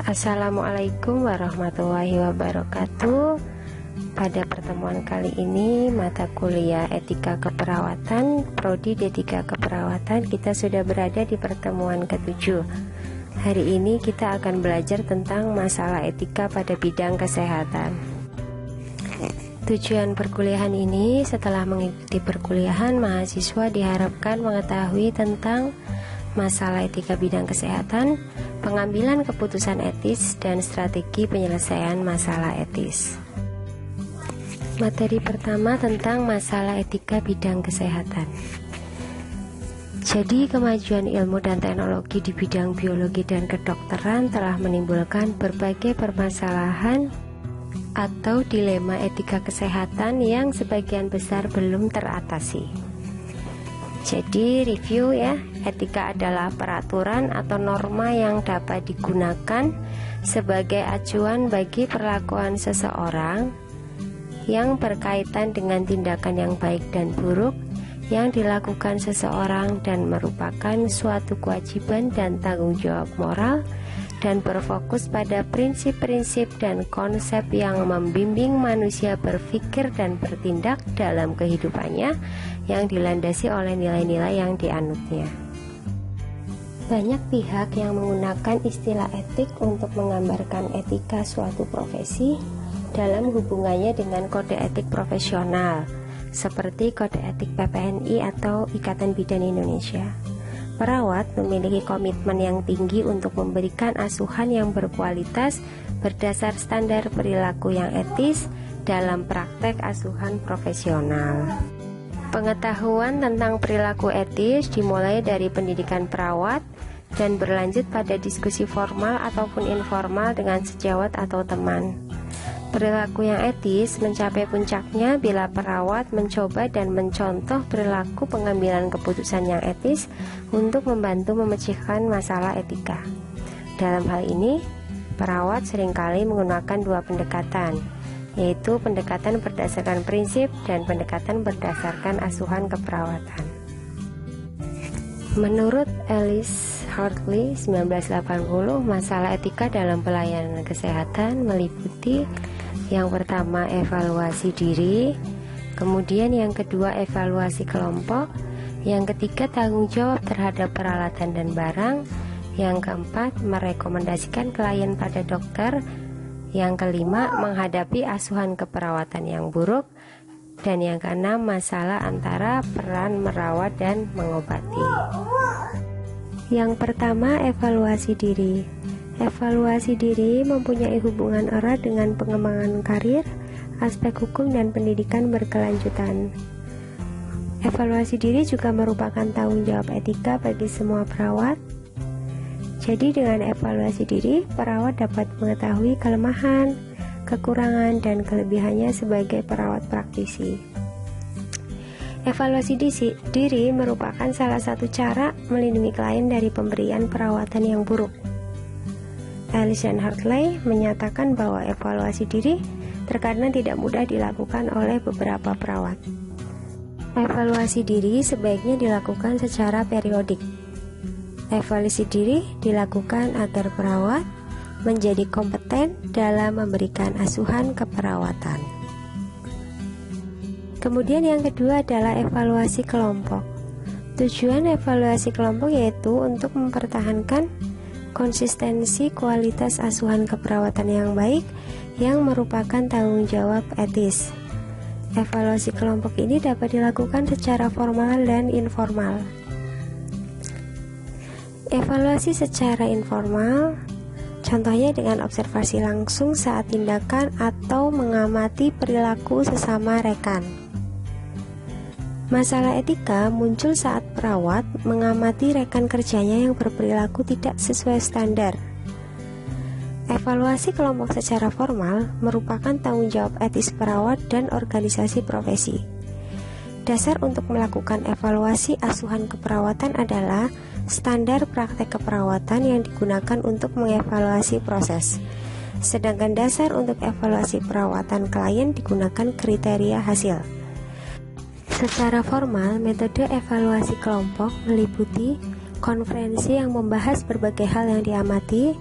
Assalamualaikum warahmatullahi wabarakatuh. Pada pertemuan kali ini, mata kuliah Etika Keperawatan, Prodi D3 Keperawatan, kita sudah berada di pertemuan ke-7. Hari ini kita akan belajar tentang masalah etika pada bidang kesehatan. Tujuan perkuliahan ini, setelah mengikuti perkuliahan, mahasiswa diharapkan mengetahui tentang masalah etika bidang kesehatan, pengambilan keputusan etis, dan strategi penyelesaian masalah etis. Materi pertama tentang masalah etika bidang kesehatan. Jadi, kemajuan ilmu dan teknologi di bidang biologi dan kedokteran telah menimbulkan berbagai permasalahan atau dilema etika kesehatan yang sebagian besar belum teratasi. Jadi review ya, etika adalah peraturan atau norma yang dapat digunakan sebagai acuan bagi perlakuan seseorang yang berkaitan dengan tindakan yang baik dan buruk yang dilakukan seseorang dan merupakan suatu kewajiban dan tanggung jawab moral dan berfokus pada prinsip-prinsip dan konsep yang membimbing manusia berpikir dan bertindak dalam kehidupannya yang dilandasi oleh nilai-nilai yang dianutnya. Banyak pihak yang menggunakan istilah etik untuk menggambarkan etika suatu profesi dalam hubungannya dengan kode etik profesional, seperti kode etik PPNI atau Ikatan Bidan Indonesia. Perawat memiliki komitmen yang tinggi untuk memberikan asuhan yang berkualitas berdasar standar perilaku yang etis dalam praktek asuhan profesional. Pengetahuan tentang perilaku etis dimulai dari pendidikan perawat dan berlanjut pada diskusi formal ataupun informal dengan sejawat atau teman. Perilaku yang etis mencapai puncaknya bila perawat mencoba dan mencontoh perilaku pengambilan keputusan yang etis untuk membantu memecahkan masalah etika. Dalam hal ini, perawat seringkali menggunakan dua pendekatan, yaitu pendekatan berdasarkan prinsip dan pendekatan berdasarkan asuhan keperawatan. Menurut Alice Hartley 1980, masalah etika dalam pelayanan kesehatan meliputi yang pertama evaluasi diri, kemudian yang kedua evaluasi kelompok, yang ketiga tanggung jawab terhadap peralatan dan barang, yang keempat merekomendasikan klien pada dokter, yang kelima menghadapi asuhan keperawatan yang buruk, dan yang keenam masalah antara peran merawat dan mengobati. Yang pertama evaluasi diri. Evaluasi diri mempunyai hubungan erat dengan pengembangan karir, aspek hukum dan pendidikan berkelanjutan. Evaluasi diri juga merupakan tanggung jawab etika bagi semua perawat. Jadi dengan evaluasi diri, perawat dapat mengetahui kelemahan, kekurangan, dan kelebihannya sebagai perawat praktisi. Evaluasi diri merupakan salah satu cara melindungi klien dari pemberian perawatan yang buruk. Alice dan Hartley menyatakan bahwa evaluasi diri terkadang tidak mudah dilakukan oleh beberapa perawat. Evaluasi diri sebaiknya dilakukan secara periodik. Evaluasi diri dilakukan agar perawat menjadi kompeten dalam memberikan asuhan keperawatan. Kemudian yang kedua adalah evaluasi kelompok. Tujuan evaluasi kelompok yaitu untuk mempertahankan konsistensi kualitas asuhan keperawatan yang baik yang merupakan tanggung jawab etis. Evaluasi kelompok ini dapat dilakukan secara formal dan informal. Evaluasi secara informal contohnya dengan observasi langsung saat tindakan atau mengamati perilaku sesama rekan. Masalah etika muncul saat perawat mengamati rekan kerjanya yang berperilaku tidak sesuai standar. Evaluasi kelompok secara formal merupakan tanggung jawab etis perawat dan organisasi profesi. Dasar untuk melakukan evaluasi asuhan keperawatan adalah standar praktek keperawatan yang digunakan untuk mengevaluasi proses. Sedangkan dasar untuk evaluasi perawatan klien digunakan kriteria hasil. Secara formal, metode evaluasi kelompok meliputi konferensi yang membahas berbagai hal yang diamati,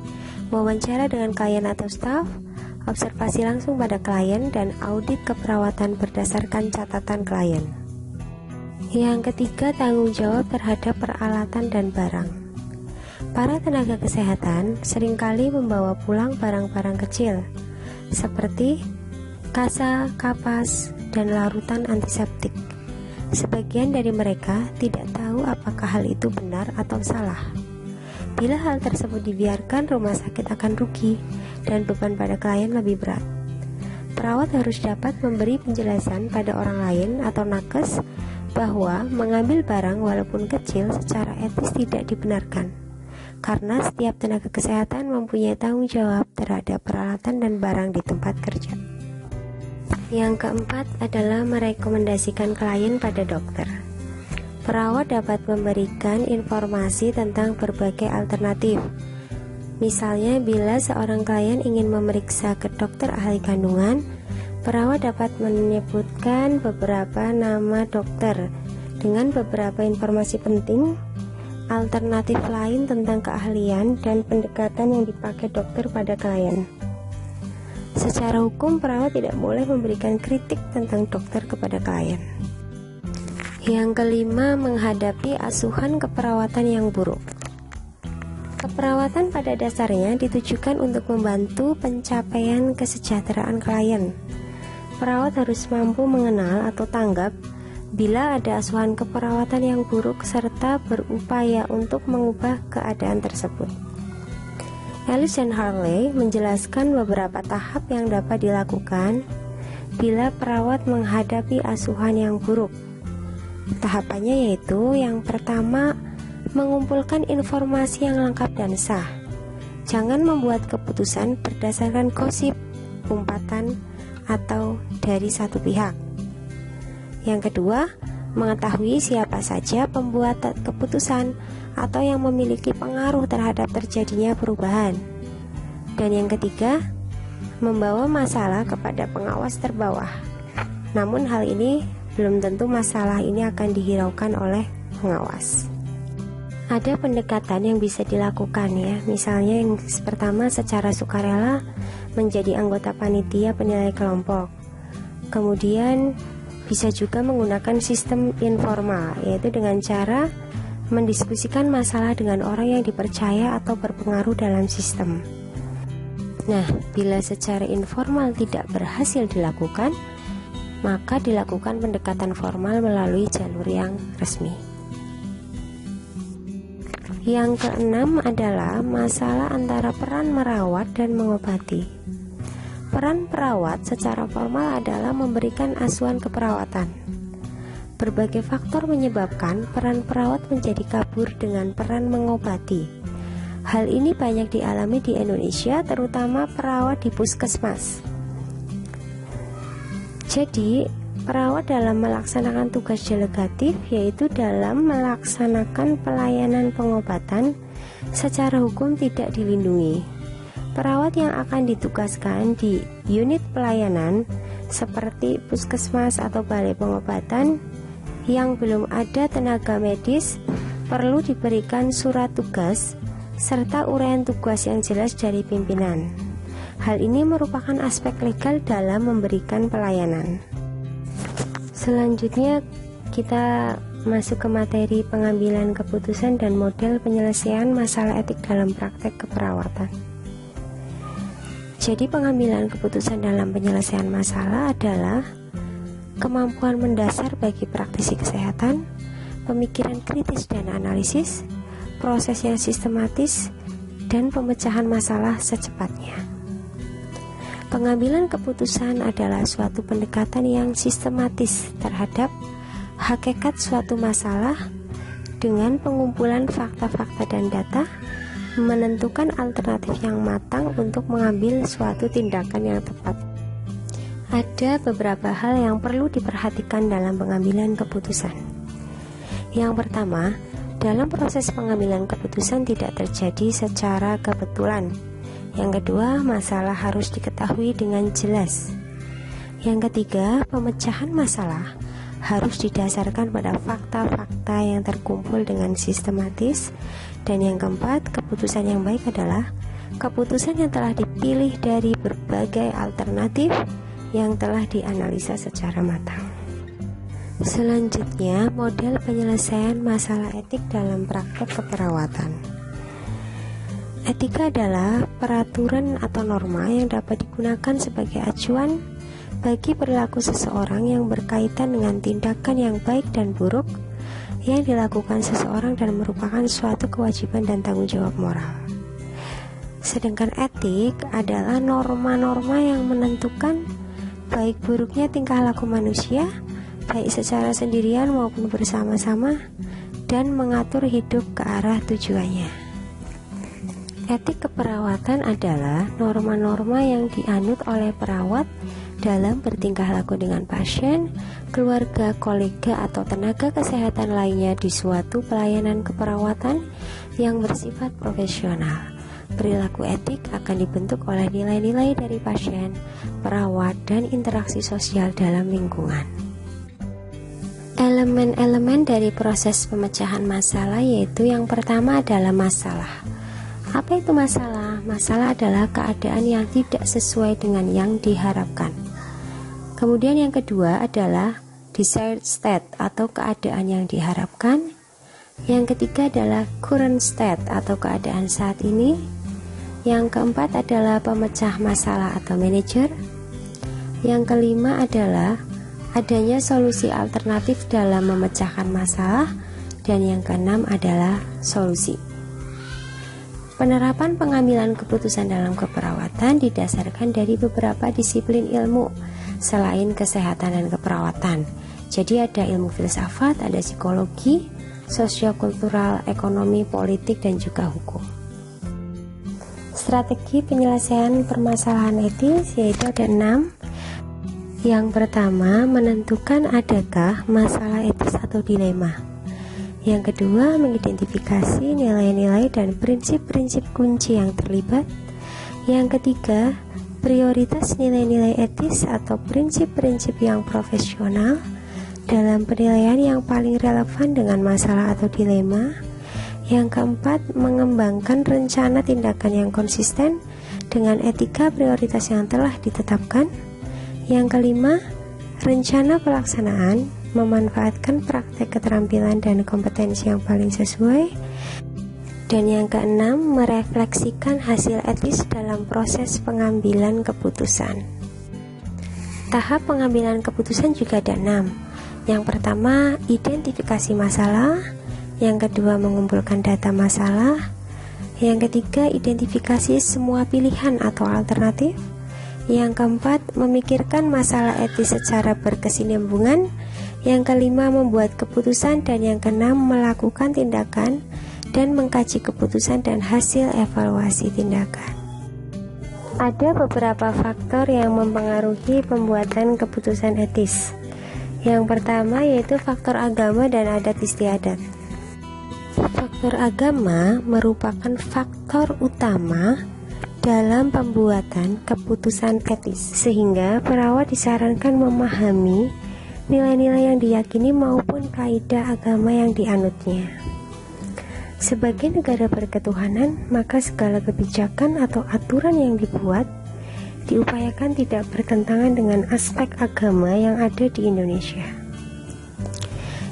wawancara dengan klien atau staf, observasi langsung pada klien, dan audit keperawatan berdasarkan catatan klien. Yang ketiga, tanggung jawab terhadap peralatan dan barang. Para tenaga kesehatan seringkali membawa pulang barang-barang kecil seperti kasa, kapas, dan larutan antiseptik. Sebagian dari mereka tidak tahu apakah hal itu benar atau salah. Bila hal tersebut dibiarkan, rumah sakit akan rugi dan beban pada klien lebih berat. Perawat harus dapat memberi penjelasan pada orang lain atau nakes bahwa mengambil barang walaupun kecil secara etis tidak dibenarkan, karena setiap tenaga kesehatan mempunyai tanggung jawab terhadap peralatan dan barang di tempat kerja. Yang keempat adalah merekomendasikan klien pada dokter. Perawat dapat memberikan informasi tentang berbagai alternatif. Misalnya, bila seorang klien ingin memeriksa ke dokter ahli kandungan, perawat dapat menyebutkan beberapa nama dokter dengan beberapa informasi penting, alternatif lain tentang keahlian dan pendekatan yang dipakai dokter pada klien. Secara hukum, perawat tidak boleh memberikan kritik tentang dokter kepada klien. Yang kelima, menghadapi asuhan keperawatan yang buruk. Keperawatan pada dasarnya ditujukan untuk membantu pencapaian kesejahteraan klien. Perawat harus mampu mengenal atau tanggap bila ada asuhan keperawatan yang buruk serta berupaya untuk mengubah keadaan tersebut. Ellis dan Harley menjelaskan beberapa tahap yang dapat dilakukan bila perawat menghadapi asuhan yang buruk. Tahapannya yaitu, yang pertama, mengumpulkan informasi yang lengkap dan sah. Jangan membuat keputusan berdasarkan gosip, umpatan, atau dari satu pihak. Yang kedua, mengetahui siapa saja pembuat keputusan atau yang memiliki pengaruh terhadap terjadinya perubahan. Dan yang ketiga, membawa masalah kepada pengawas terbawah. Namun hal ini belum tentu masalah ini akan dihiraukan oleh pengawas. Ada pendekatan yang bisa dilakukan ya, misalnya yang pertama secara sukarela menjadi anggota panitia penilai kelompok. Kemudian bisa juga menggunakan sistem informal, yaitu dengan cara mendiskusikan masalah dengan orang yang dipercaya atau berpengaruh dalam sistem. Nah, bila secara informal tidak berhasil dilakukan, maka dilakukan pendekatan formal melalui jalur yang resmi. Yang keenam adalah masalah antara peran merawat dan mengobati. Peran perawat secara formal adalah memberikan asuhan keperawatan. Berbagai faktor menyebabkan peran perawat menjadi kabur dengan peran mengobati. Hal ini banyak dialami di Indonesia, terutama perawat di puskesmas. Jadi, perawat dalam melaksanakan tugas delegatif, yaitu dalam melaksanakan pelayanan pengobatan, secara hukum tidak dilindungi. Perawat yang akan ditugaskan di unit pelayanan seperti puskesmas atau balai pengobatan yang belum ada tenaga medis perlu diberikan surat tugas serta uraian tugas yang jelas dari pimpinan. Hal ini merupakan aspek legal dalam memberikan pelayanan. Selanjutnya kita masuk ke materi pengambilan keputusan dan model penyelesaian masalah etik dalam praktek keperawatan. Jadi pengambilan keputusan dalam penyelesaian masalah adalah kemampuan mendasar bagi praktisi kesehatan, pemikiran kritis dan analisis, proses yang sistematis, dan pemecahan masalah secepatnya. Pengambilan keputusan adalah suatu pendekatan yang sistematis terhadap hakikat suatu masalah dengan pengumpulan fakta-fakta dan data, menentukan alternatif yang matang untuk mengambil suatu tindakan yang tepat. Ada beberapa hal yang perlu diperhatikan dalam pengambilan keputusan. Yang pertama, dalam proses pengambilan keputusan tidak terjadi secara kebetulan. Yang kedua, masalah harus diketahui dengan jelas. Yang ketiga, pemecahan masalah harus didasarkan pada fakta-fakta yang terkumpul dengan sistematis. Dan yang keempat, keputusan yang baik adalah keputusan yang telah dipilih dari berbagai alternatif yang telah dianalisa secara matang. Selanjutnya, model penyelesaian masalah etik dalam praktek keperawatan. Etika adalah peraturan atau norma yang dapat digunakan sebagai acuan bagi perilaku seseorang yang berkaitan dengan tindakan yang baik dan buruk yang dilakukan seseorang dan merupakan suatu kewajiban dan tanggung jawab moral. Sedangkan etik adalah norma-norma yang menentukan baik buruknya tingkah laku manusia, baik secara sendirian maupun bersama-sama, dan mengatur hidup ke arah tujuannya. Etik keperawatan adalah norma-norma yang dianut oleh perawat dalam bertingkah laku dengan pasien, keluarga, kolega, atau tenaga kesehatan lainnya di suatu pelayanan keperawatan yang bersifat profesional. Perilaku etik akan dibentuk oleh nilai-nilai dari pasien, perawat, dan interaksi sosial dalam lingkungan. Elemen-elemen dari proses pemecahan masalah yaitu yang pertama adalah masalah. Apa itu masalah? Masalah adalah keadaan yang tidak sesuai dengan yang diharapkan. Kemudian yang kedua adalah desired state atau keadaan yang diharapkan. Yang ketiga adalah current state atau keadaan saat ini. Yang keempat adalah pemecah masalah atau manager. Yang kelima adalah adanya solusi alternatif dalam memecahkan masalah. Dan yang keenam adalah solusi. Penerapan pengambilan keputusan dalam keperawatan didasarkan dari beberapa disiplin ilmu selain kesehatan dan keperawatan. Jadi ada ilmu filsafat, ada psikologi, sosiokultural, ekonomi, politik, dan juga hukum. Strategi penyelesaian permasalahan etis yaitu ada 6. Yang pertama, menentukan adakah masalah etis atau dilema. Yang kedua, mengidentifikasi nilai-nilai dan prinsip-prinsip kunci yang terlibat. Yang ketiga, prioritas nilai-nilai etis atau prinsip-prinsip yang profesional dalam penilaian yang paling relevan dengan masalah atau dilema. Yang keempat, mengembangkan rencana tindakan yang konsisten dengan etika prioritas yang telah ditetapkan. Yang kelima, rencana pelaksanaan memanfaatkan praktek keterampilan dan kompetensi yang paling sesuai. Dan yang keenam, merefleksikan hasil etis dalam proses pengambilan keputusan. Tahap pengambilan keputusan juga ada 6. Yang pertama, identifikasi masalah. Yang kedua, mengumpulkan data masalah. Yang ketiga, identifikasi semua pilihan atau alternatif. Yang keempat, memikirkan masalah etis secara berkesinambungan. Yang kelima, membuat keputusan. Dan yang keenam, melakukan tindakan dan mengkaji keputusan dan hasil evaluasi tindakan. Ada beberapa faktor yang mempengaruhi pembuatan keputusan etis. Yang pertama yaitu faktor agama dan adat istiadat. Faktor agama merupakan faktor utama dalam pembuatan keputusan etis, sehingga perawat disarankan memahami nilai-nilai yang diyakini maupun kaidah agama yang dianutnya. Sebagai negara berketuhanan, maka segala kebijakan atau aturan yang dibuat diupayakan tidak bertentangan dengan aspek agama yang ada di Indonesia.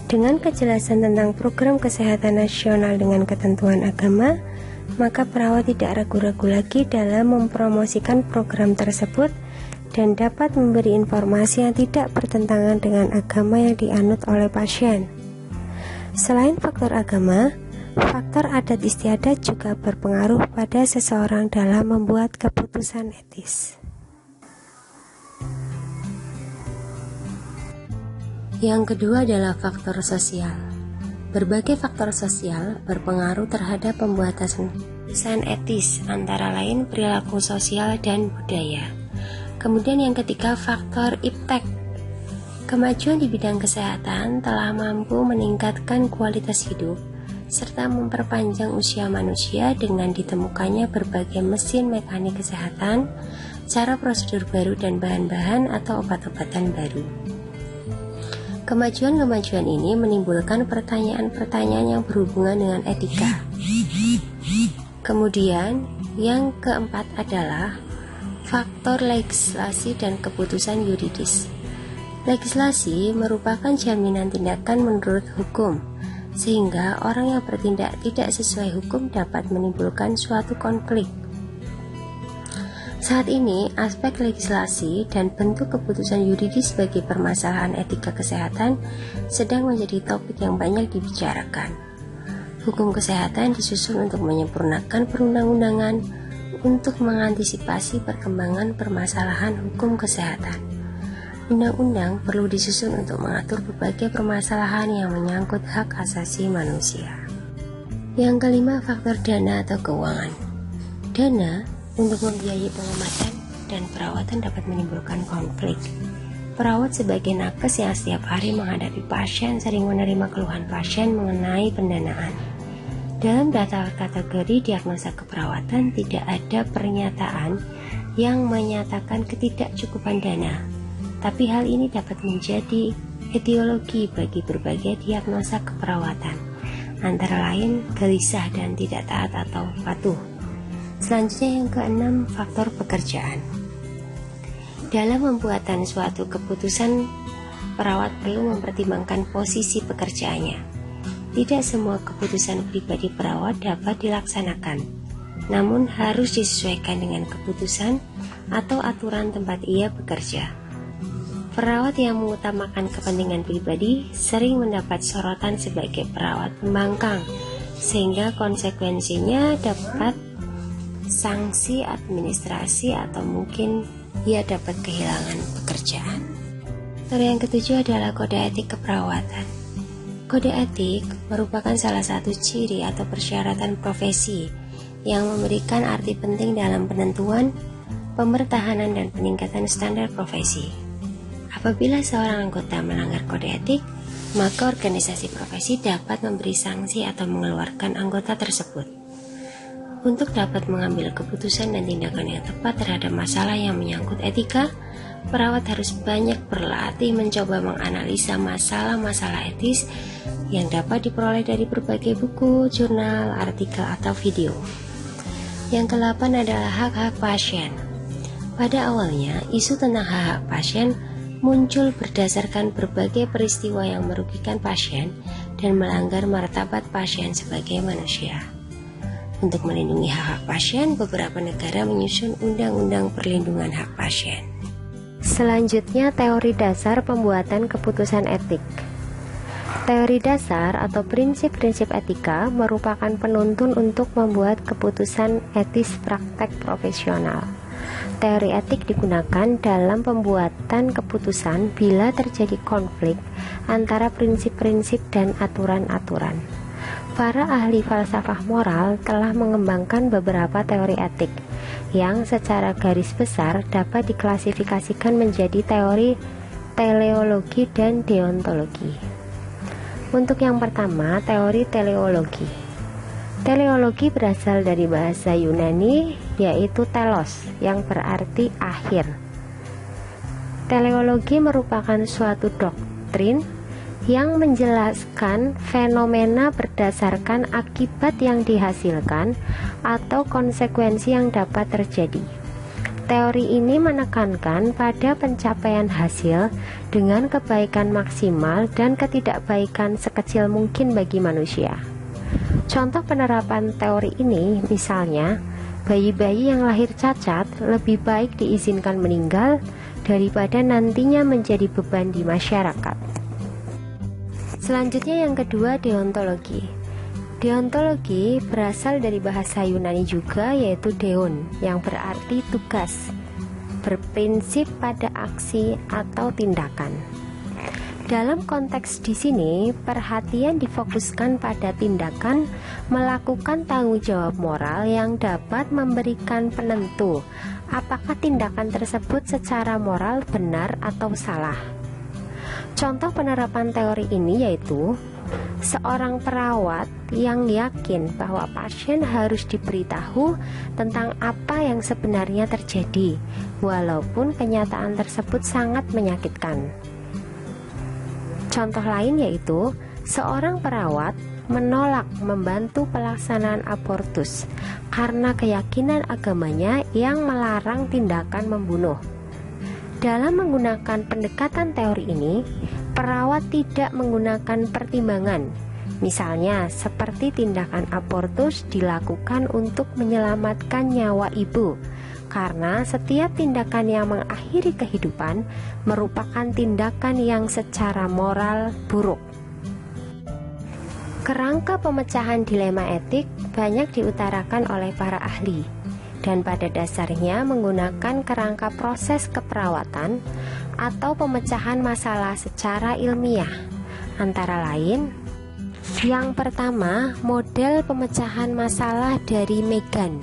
Dengan kejelasan tentang program kesehatan nasional dengan ketentuan agama, maka perawat tidak ragu-ragu lagi dalam mempromosikan program tersebut dan dapat memberi informasi yang tidak bertentangan dengan agama yang dianut oleh pasien. Selain faktor agama, faktor adat istiadat juga berpengaruh pada seseorang dalam membuat keputusan etis. Yang kedua adalah faktor sosial. Berbagai faktor sosial berpengaruh terhadap pembuatan keputusan etis, antara lain perilaku sosial dan budaya. Kemudian yang ketiga, faktor iptek. Kemajuan di bidang kesehatan telah mampu meningkatkan kualitas hidup serta memperpanjang usia manusia dengan ditemukannya berbagai mesin mekanik kesehatan, cara prosedur baru dan bahan-bahan atau obat-obatan baru. Kemajuan-kemajuan ini menimbulkan pertanyaan-pertanyaan yang berhubungan dengan etika. Kemudian, yang keempat adalah faktor legislasi dan keputusan yuridis. Legislasi merupakan jaminan tindakan menurut hukum, sehingga orang yang bertindak tidak sesuai hukum dapat menimbulkan suatu konflik. Saat ini, aspek legislasi dan bentuk keputusan yuridis bagi permasalahan etika kesehatan sedang menjadi topik yang banyak dibicarakan. Hukum kesehatan disusun untuk menyempurnakan perundang-undangan untuk mengantisipasi perkembangan permasalahan hukum kesehatan. Undang-undang perlu disusun untuk mengatur berbagai permasalahan yang menyangkut hak asasi manusia. Yang kelima, faktor dana atau keuangan. Dana untuk membiayai pengobatan dan perawatan dapat menimbulkan konflik. Perawat sebagai nakes yang setiap hari menghadapi pasien sering menerima keluhan pasien mengenai pendanaan. Dalam data kategori diagnosa keperawatan tidak ada pernyataan yang menyatakan ketidakcukupan dana, tapi hal ini dapat menjadi etiologi bagi berbagai diagnosa keperawatan, antara lain gelisah dan tidak taat atau patuh. Selanjutnya yang keenam, faktor pekerjaan. Dalam pembuatan suatu keputusan, perawat perlu mempertimbangkan posisi pekerjaannya. Tidak semua keputusan pribadi perawat dapat dilaksanakan, namun harus disesuaikan dengan keputusan atau aturan tempat ia bekerja. Perawat yang mengutamakan kepentingan pribadi sering mendapat sorotan sebagai perawat pembangkang, sehingga konsekuensinya dapat sanksi administrasi atau mungkin ia dapat kehilangan pekerjaan. Yang ketujuh adalah kode etik keperawatan. Kode etik merupakan salah satu ciri atau persyaratan profesi yang memberikan arti penting dalam penentuan, pembertahanan, dan peningkatan standar profesi. Apabila seorang anggota melanggar kode etik, maka organisasi profesi dapat memberi sanksi atau mengeluarkan anggota tersebut. Untuk dapat mengambil keputusan dan tindakan yang tepat terhadap masalah yang menyangkut etika, perawat harus banyak berlatih mencoba menganalisa masalah-masalah etis yang dapat diperoleh dari berbagai buku, jurnal, artikel, atau video. Yang ke-8 adalah hak-hak pasien. Pada awalnya, isu tentang hak-hak pasien muncul berdasarkan berbagai peristiwa yang merugikan pasien dan melanggar martabat pasien sebagai manusia. Untuk melindungi hak-hak pasien, beberapa negara menyusun undang-undang perlindungan hak pasien. Selanjutnya, teori dasar pembuatan keputusan etik. Teori dasar atau prinsip-prinsip etika merupakan penuntun untuk membuat keputusan etis praktek profesional. Teori etik digunakan dalam pembuatan keputusan bila terjadi konflik antara prinsip-prinsip dan aturan-aturan. Para ahli falsafah moral telah mengembangkan beberapa teori etik yang secara garis besar dapat diklasifikasikan menjadi teori teleologi dan deontologi. Untuk yang pertama, teori teleologi. Teleologi berasal dari bahasa Yunani yaitu telos yang berarti akhir. Teleologi merupakan suatu doktrin yang menjelaskan fenomena berdasarkan akibat yang dihasilkan atau konsekuensi yang dapat terjadi. Teori ini menekankan pada pencapaian hasil dengan kebaikan maksimal dan ketidakbaikan sekecil mungkin bagi manusia. Contoh penerapan teori ini misalnya, bayi-bayi yang lahir cacat lebih baik diizinkan meninggal daripada nantinya menjadi beban di masyarakat. Selanjutnya yang kedua, deontologi. Deontologi berasal dari bahasa Yunani juga yaitu deon yang berarti tugas, berprinsip pada aksi atau tindakan. Dalam konteks di sini, perhatian difokuskan pada tindakan melakukan tanggung jawab moral yang dapat memberikan penentu apakah tindakan tersebut secara moral benar atau salah. Contoh penerapan teori ini yaitu seorang perawat yang yakin bahwa pasien harus diberitahu tentang apa yang sebenarnya terjadi, walaupun kenyataan tersebut sangat menyakitkan. Contoh lain yaitu seorang perawat menolak membantu pelaksanaan abortus karena keyakinan agamanya yang melarang tindakan membunuh. Dalam menggunakan pendekatan teori ini, perawat tidak menggunakan pertimbangan, misalnya seperti tindakan abortus dilakukan untuk menyelamatkan nyawa ibu, karena setiap tindakan yang mengakhiri kehidupan merupakan tindakan yang secara moral buruk. Kerangka pemecahan dilema etik banyak diutarakan oleh para ahli, dan pada dasarnya menggunakan kerangka proses keperawatan atau pemecahan masalah secara ilmiah. Antara lain, yang pertama, model pemecahan masalah dari Megan.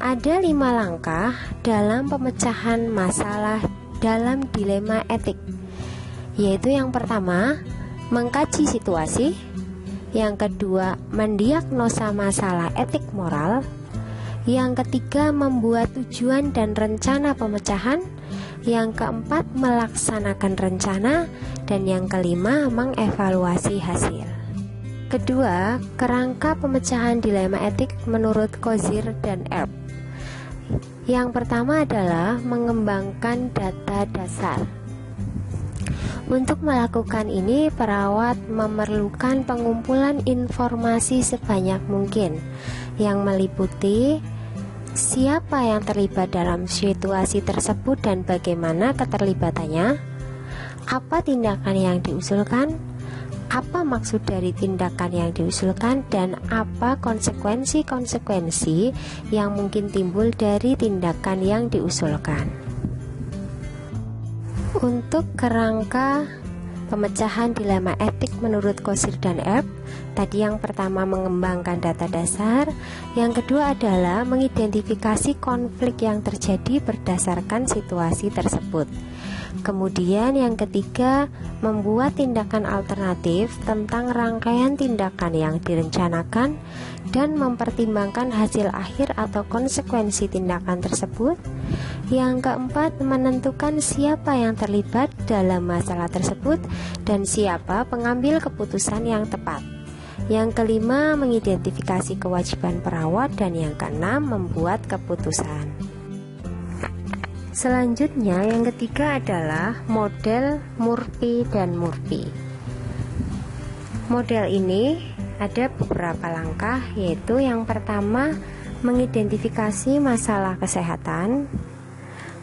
Ada 5 langkah dalam pemecahan masalah dalam dilema etik, yaitu yang pertama, mengkaji situasi, yang kedua, mendiagnosa masalah etik moral, yang ketiga, membuat tujuan dan rencana pemecahan, yang keempat, melaksanakan rencana, dan yang kelima, mengevaluasi hasil. Kedua, kerangka pemecahan dilema etik menurut Kozier dan Erb. Yang pertama adalah mengembangkan data dasar. Untuk melakukan ini, perawat memerlukan pengumpulan informasi sebanyak mungkin yang meliputi siapa yang terlibat dalam situasi tersebut dan bagaimana keterlibatannya, apa tindakan yang diusulkan, apa maksud dari tindakan yang diusulkan, dan apa konsekuensi-konsekuensi yang mungkin timbul dari tindakan yang diusulkan. Untuk kerangka pemecahan dilema etik menurut Kozier dan Erb, tadi yang pertama mengembangkan data dasar, yang kedua adalah mengidentifikasi konflik yang terjadi berdasarkan situasi tersebut. Kemudian yang ketiga, membuat tindakan alternatif tentang rangkaian tindakan yang direncanakan dan mempertimbangkan hasil akhir atau konsekuensi tindakan tersebut. Yang keempat, menentukan siapa yang terlibat dalam masalah tersebut dan siapa pengambil keputusan yang tepat. Yang kelima, mengidentifikasi kewajiban perawat, dan yang keenam, membuat keputusan. Selanjutnya, yang ketiga adalah model Murphy dan Murphy. Model ini ada beberapa langkah, yaitu yang pertama, mengidentifikasi masalah kesehatan.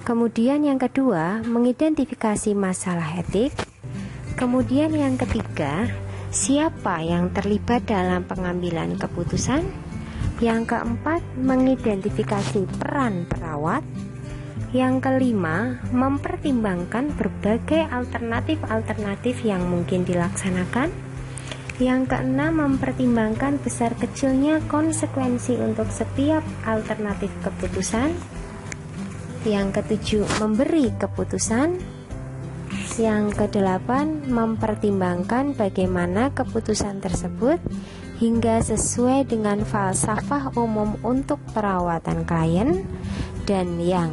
Kemudian yang kedua, mengidentifikasi masalah etik. Kemudian yang ketiga, siapa yang terlibat dalam pengambilan keputusan. Yang keempat, mengidentifikasi peran perawat. Yang kelima, mempertimbangkan berbagai alternatif-alternatif yang mungkin dilaksanakan. Yang keenam, mempertimbangkan besar kecilnya konsekuensi untuk setiap alternatif keputusan. Yang ketujuh, memberi keputusan. Yang kedelapan, mempertimbangkan bagaimana keputusan tersebut hingga sesuai dengan falsafah umum untuk perawatan klien. Dan yang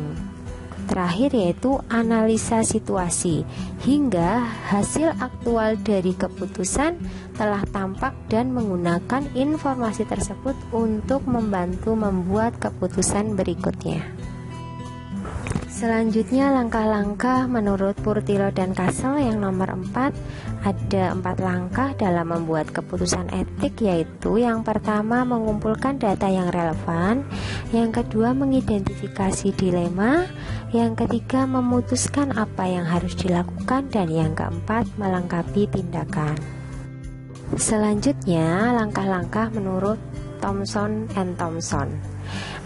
terakhir yaitu analisa situasi hingga hasil aktual dari keputusan telah tampak dan menggunakan informasi tersebut untuk membantu membuat keputusan berikutnya. Selanjutnya, langkah-langkah menurut Purtilo dan Castle yang nomor 4. Ada 4 langkah dalam membuat keputusan etik, yaitu yang pertama, mengumpulkan data yang relevan. Yang kedua, mengidentifikasi dilema. Yang ketiga, memutuskan apa yang harus dilakukan. Dan yang keempat, melengkapi tindakan. Selanjutnya, langkah-langkah menurut Thompson and Thompson.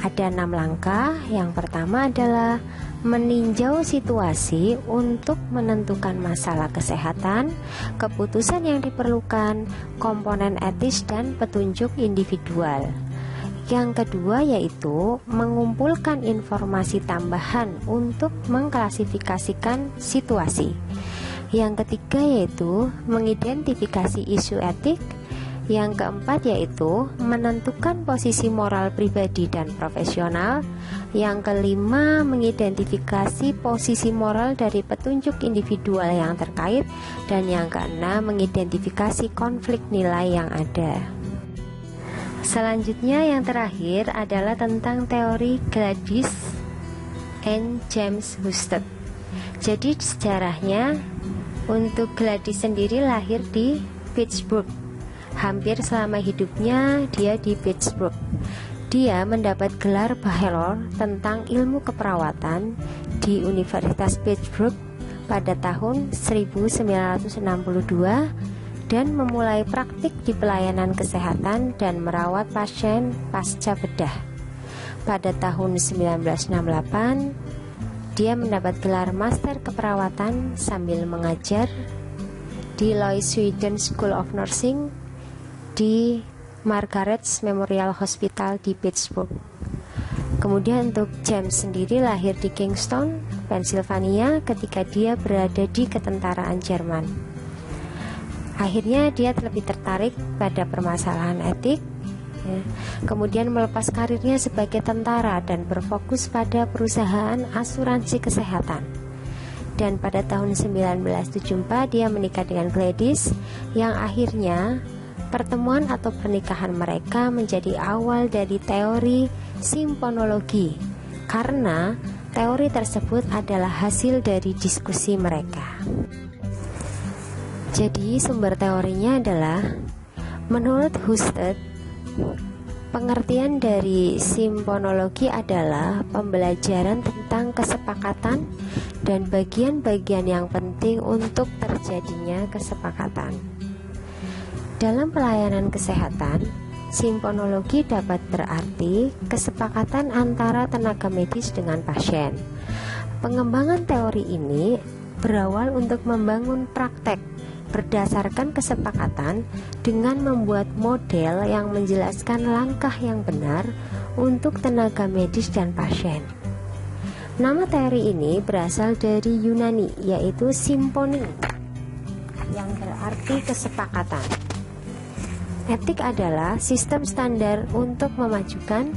Ada 6 langkah. Yang pertama adalah meninjau situasi untuk menentukan masalah kesehatan, keputusan yang diperlukan, komponen etis, dan petunjuk individual. Yang kedua yaitu mengumpulkan informasi tambahan untuk mengklasifikasikan situasi. Yang ketiga yaitu mengidentifikasi isu etik. Yang keempat yaitu menentukan posisi moral pribadi dan profesional. Yang kelima, mengidentifikasi posisi moral dari petunjuk individual yang terkait. Dan yang keenam, mengidentifikasi konflik nilai yang ada. Selanjutnya yang terakhir adalah tentang teori Gladys and James Husted. Jadi sejarahnya, untuk Gladys sendiri lahir di Pittsburgh. Hampir selama hidupnya dia di Pittsburgh. Dia mendapat gelar bachelor tentang ilmu keperawatan di Universitas Pittsburgh pada tahun 1962 dan memulai praktik di pelayanan kesehatan dan merawat pasien pasca bedah. Pada tahun 1968 dia mendapat gelar master keperawatan sambil mengajar di Louis Sweden School of Nursing di Margaret's Memorial Hospital di Pittsburgh. Kemudian untuk James sendiri lahir di Kingston, Pennsylvania ketika dia berada di ketentaraan Jerman. Akhirnya dia lebih tertarik pada permasalahan etik, kemudian melepas karirnya sebagai tentara dan berfokus pada perusahaan asuransi kesehatan. Dan pada tahun 1974 dia menikah dengan Gladys, yang akhirnya pertemuan atau pernikahan mereka menjadi awal dari teori simponologi, karena teori tersebut adalah hasil dari diskusi mereka. Jadi sumber teorinya adalah, menurut Husted, pengertian dari simponologi adalah pembelajaran tentang kesepakatan dan bagian-bagian yang penting untuk terjadinya kesepakatan. Dalam pelayanan kesehatan, simponologi dapat berarti kesepakatan antara tenaga medis dengan pasien. Pengembangan teori ini berawal untuk membangun praktek berdasarkan kesepakatan dengan membuat model yang menjelaskan langkah yang benar untuk tenaga medis dan pasien. Nama teori ini berasal dari Yunani, yaitu symphonia, yang berarti kesepakatan. Etik adalah sistem standar untuk memajukan,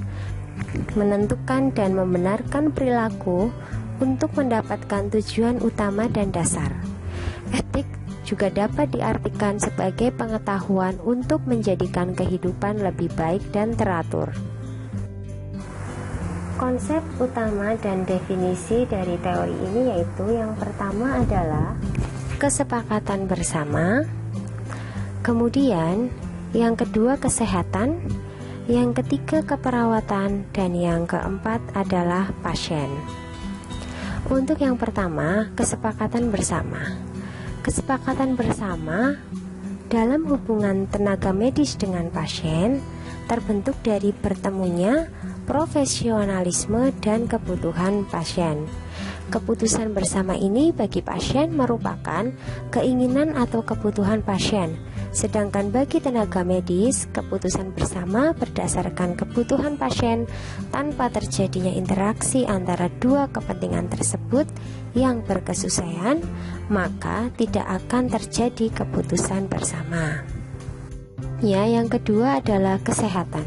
menentukan, dan membenarkan perilaku untuk mendapatkan tujuan utama dan dasar. Etik juga dapat diartikan sebagai pengetahuan untuk menjadikan kehidupan lebih baik dan teratur. Konsep utama dan definisi dari teori ini yaitu, yang pertama adalah kesepakatan bersama, kemudian yang kedua kesehatan, yang ketiga keperawatan, dan yang keempat adalah pasien. Untuk yang pertama, kesepakatan bersama. Kesepakatan bersama dalam hubungan tenaga medis dengan pasien terbentuk dari bertemunya profesionalisme dan kebutuhan pasien. Keputusan bersama ini bagi pasien merupakan keinginan atau kebutuhan pasien, sedangkan bagi tenaga medis, keputusan bersama berdasarkan kebutuhan pasien tanpa terjadinya interaksi antara dua kepentingan tersebut yang berkesesuaian, maka tidak akan terjadi keputusan bersama. Ya, yang kedua adalah kesehatan.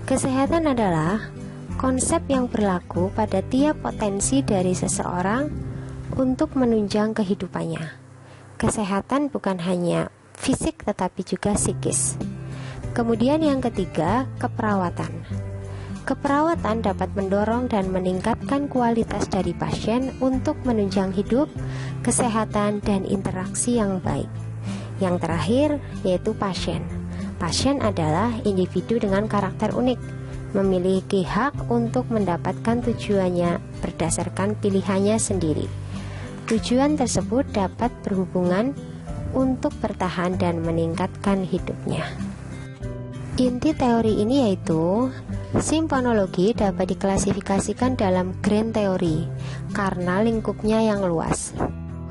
Kesehatan adalah konsep yang berlaku pada tiap potensi dari seseorang untuk menunjang kehidupannya. Kesehatan bukan hanya fisik tetapi juga psikis. Kemudian yang ketiga, keperawatan. Keperawatan dapat mendorong dan meningkatkan kualitas dari pasien untuk menunjang hidup, kesehatan, dan interaksi yang baik. Yang terakhir yaitu pasien. Pasien adalah individu dengan karakter unik, memiliki hak untuk mendapatkan tujuannya berdasarkan pilihannya sendiri. Tujuan tersebut dapat berhubungan untuk bertahan dan meningkatkan hidupnya. Inti teori ini yaitu, simponologi dapat diklasifikasikan dalam grand teori karena lingkupnya yang luas.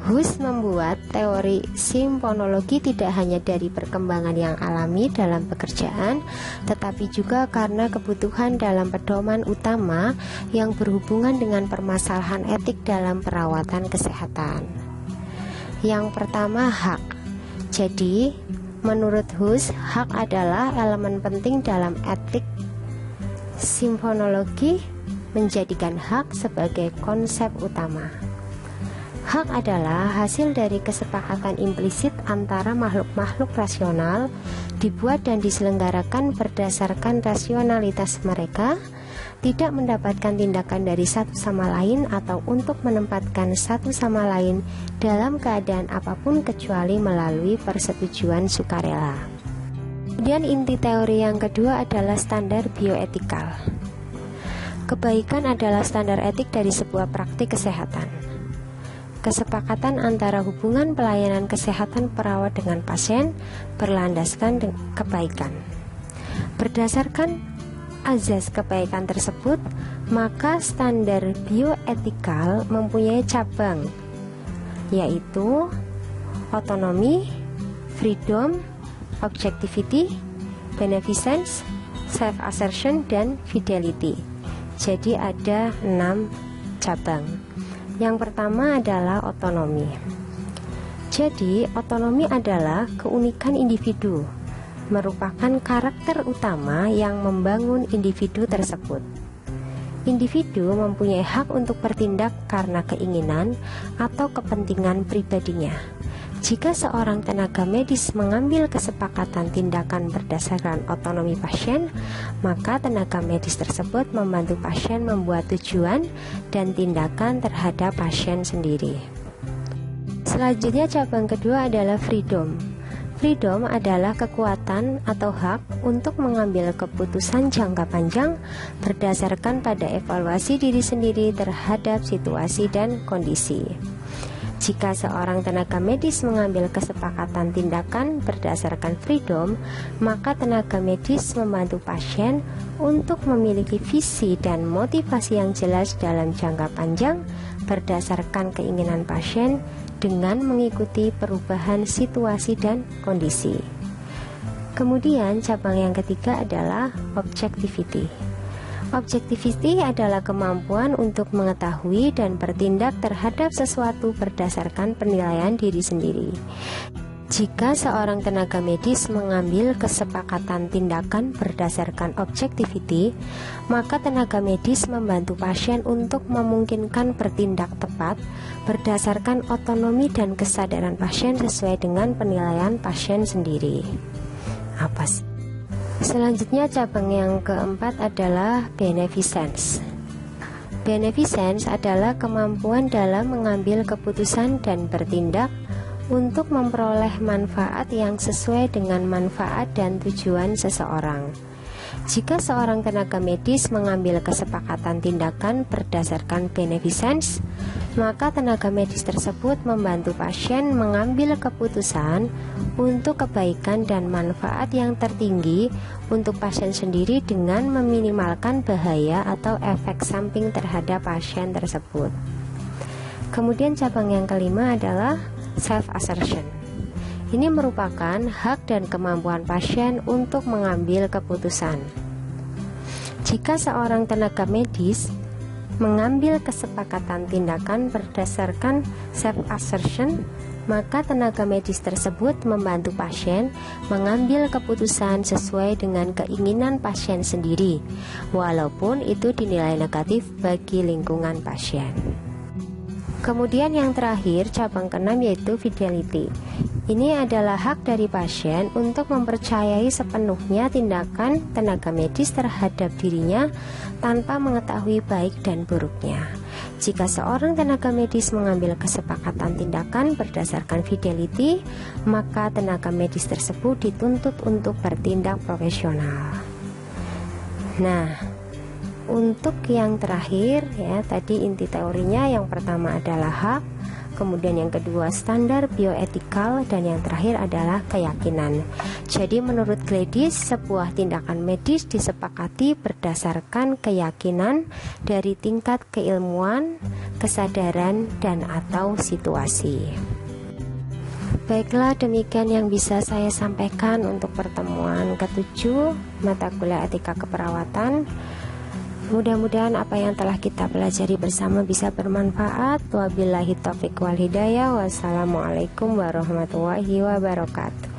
Hus membuat teori simponologi tidak hanya dari perkembangan yang alami dalam pekerjaan, tetapi juga karena kebutuhan dalam pedoman utama yang berhubungan dengan permasalahan etik dalam perawatan kesehatan. Yang pertama, hak. Jadi, menurut Hus, hak adalah elemen penting dalam etik simfonologi, menjadikan hak sebagai konsep utama. Hak adalah hasil dari kesepakatan implisit antara makhluk-makhluk rasional, dibuat dan diselenggarakan berdasarkan rasionalitas mereka, tidak mendapatkan tindakan dari satu sama lain atau untuk menempatkan satu sama lain dalam keadaan apapun kecuali melalui persetujuan sukarela. Kemudian inti teori yang kedua adalah standar bioetikal. Kebaikan adalah standar etik dari sebuah praktik kesehatan. Kesepakatan antara hubungan pelayanan kesehatan perawat dengan pasien berlandaskan kebaikan. Berdasarkan azas kebaikan tersebut, maka standar bioetikal mempunyai cabang, yaitu otonomi, freedom, objectivity, beneficence, self-assertion, dan fidelity. Jadi ada 6 cabang. Yang pertama adalah otonomi. Jadi otonomi adalah keunikan individu, merupakan karakter utama yang membangun individu tersebut. Individu mempunyai hak untuk bertindak karena keinginan atau kepentingan pribadinya. Jika seorang tenaga medis mengambil kesepakatan tindakan berdasarkan otonomi pasien, maka tenaga medis tersebut membantu pasien membuat tujuan dan tindakan terhadap pasien sendiri. Selanjutnya cabang kedua adalah freedom. Freedom adalah kekuatan atau hak untuk mengambil keputusan jangka panjang berdasarkan pada evaluasi diri sendiri terhadap situasi dan kondisi. Jika seorang tenaga medis mengambil kesepakatan tindakan berdasarkan freedom, maka tenaga medis membantu pasien untuk memiliki visi dan motivasi yang jelas dalam jangka panjang berdasarkan keinginan pasien dengan mengikuti perubahan situasi dan kondisi. Kemudian cabang yang ketiga adalah objectivity. Objectivity adalah kemampuan untuk mengetahui dan bertindak terhadap sesuatu berdasarkan penilaian diri sendiri. Jika seorang tenaga medis mengambil kesepakatan tindakan berdasarkan objectivity, maka tenaga medis membantu pasien untuk memungkinkan bertindak tepat berdasarkan otonomi dan kesadaran pasien sesuai dengan penilaian pasien sendiri. Apa sih? Selanjutnya cabang yang keempat adalah beneficence. Beneficence adalah kemampuan dalam mengambil keputusan dan bertindak untuk memperoleh manfaat yang sesuai dengan manfaat dan tujuan seseorang. Jika seorang tenaga medis mengambil kesepakatan tindakan berdasarkan beneficence, maka tenaga medis tersebut membantu pasien mengambil keputusan untuk kebaikan dan manfaat yang tertinggi untuk pasien sendiri dengan meminimalkan bahaya atau efek samping terhadap pasien tersebut. Kemudian cabang yang kelima adalah self-assertion. Ini merupakan hak dan kemampuan pasien untuk mengambil keputusan. Jika seorang tenaga medis mengambil kesepakatan tindakan berdasarkan self-assertion, maka tenaga medis tersebut membantu pasien mengambil keputusan sesuai dengan keinginan pasien sendiri, walaupun itu dinilai negatif bagi lingkungan pasien. Kemudian yang terakhir, cabang keenam yaitu fidelity. Ini adalah hak dari pasien untuk mempercayai sepenuhnya tindakan tenaga medis terhadap dirinya tanpa mengetahui baik dan buruknya. Jika seorang tenaga medis mengambil kesepakatan tindakan berdasarkan fidelity, maka tenaga medis tersebut dituntut untuk bertindak profesional. Nah, untuk yang terakhir ya, tadi inti teorinya yang pertama adalah hak, kemudian yang kedua standar bioetikal, dan yang terakhir adalah keyakinan. Jadi menurut Gladys, sebuah tindakan medis disepakati berdasarkan keyakinan dari tingkat keilmuan, kesadaran, dan atau situasi. Baiklah, demikian yang bisa saya sampaikan untuk pertemuan ke-7 mata kuliah etika keperawatan. Mudah-mudahan apa yang telah kita pelajari bersama bisa bermanfaat. Wabillahi taufiq wal hidayah. Wassalamualaikum warahmatullahi wabarakatuh.